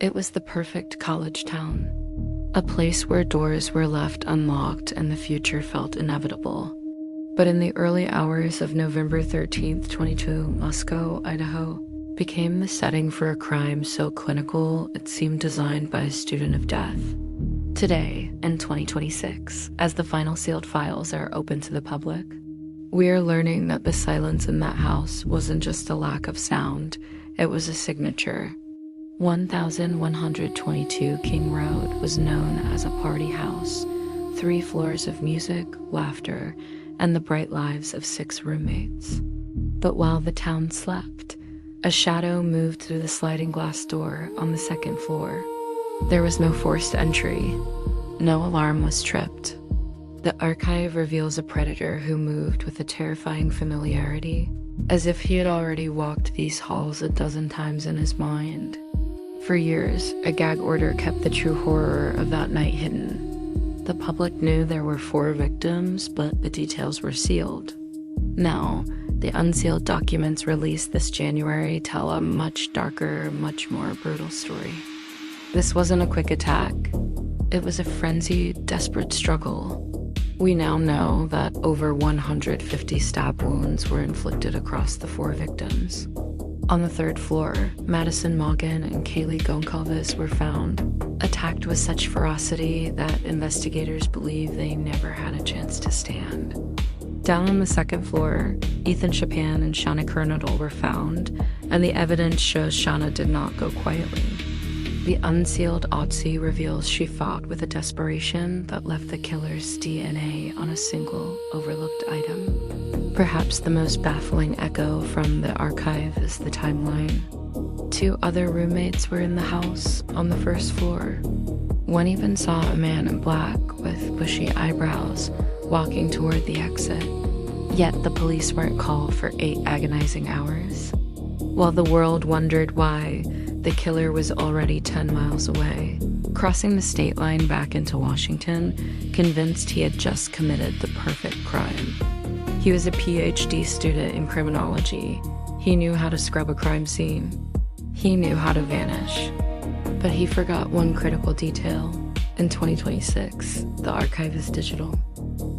It was the perfect college town, a place where doors were left unlocked and the future felt inevitable. But in the early hours of November 13th, 22, Moscow, Idaho, became the setting for a crime so clinical it seemed designed by a student of death. Today, in 2026, as the final sealed files are open to the public, we are learning that the silence in that house wasn't just a lack of sound, it was a signature. 1122 King Road was known as a party house, 3 floors of music, laughter, and the bright lives of 6 roommates. But while the town slept, a shadow moved through the sliding glass door on the 2nd floor. There was no forced entry. No alarm was tripped. The archive reveals a predator who moved with a terrifying familiarity, as if he had already walked these halls a dozen times in his mind. For years, a gag order kept the true horror of that night hidden. The public knew there were 4 victims, but the details were sealed. Now, the unsealed documents released this January tell a much darker, much more brutal story. This wasn't a quick attack. It was a frenzied, desperate struggle. We now know that over 150 stab wounds were inflicted across the 4 victims. On the 3rd floor, Madison Morgan and Kaylee Goncalves were found, attacked with such ferocity that investigators believe they never had a chance to stand. Down on the 2nd floor, Ethan Chapin and Shauna Kernodle were found, and the evidence shows Shauna did not go quietly. The unsealed autopsy reveals she fought with a desperation that left the killer's DNA on a single overlooked item. Perhaps the most baffling echo from the archive is the timeline. 2 other roommates were in the house on the 1st floor. One even saw a man in black with bushy eyebrows walking toward the exit. Yet the police weren't called for 8 agonizing hours. While the world wondered why, the killer was already 10 miles away, crossing the state line back into Washington, convinced he had just committed the perfect crime. He was a PhD student in criminology. He knew how to scrub a crime scene. He knew how to vanish. But he forgot one critical detail. In 2026, the archive is digital.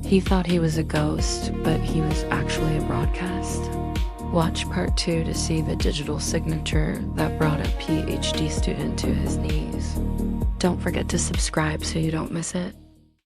He thought he was a ghost, but he was actually a broadcast. Watch part 2 to see the digital signature that brought a PhD student to his knees. Don't forget to subscribe so you don't miss it.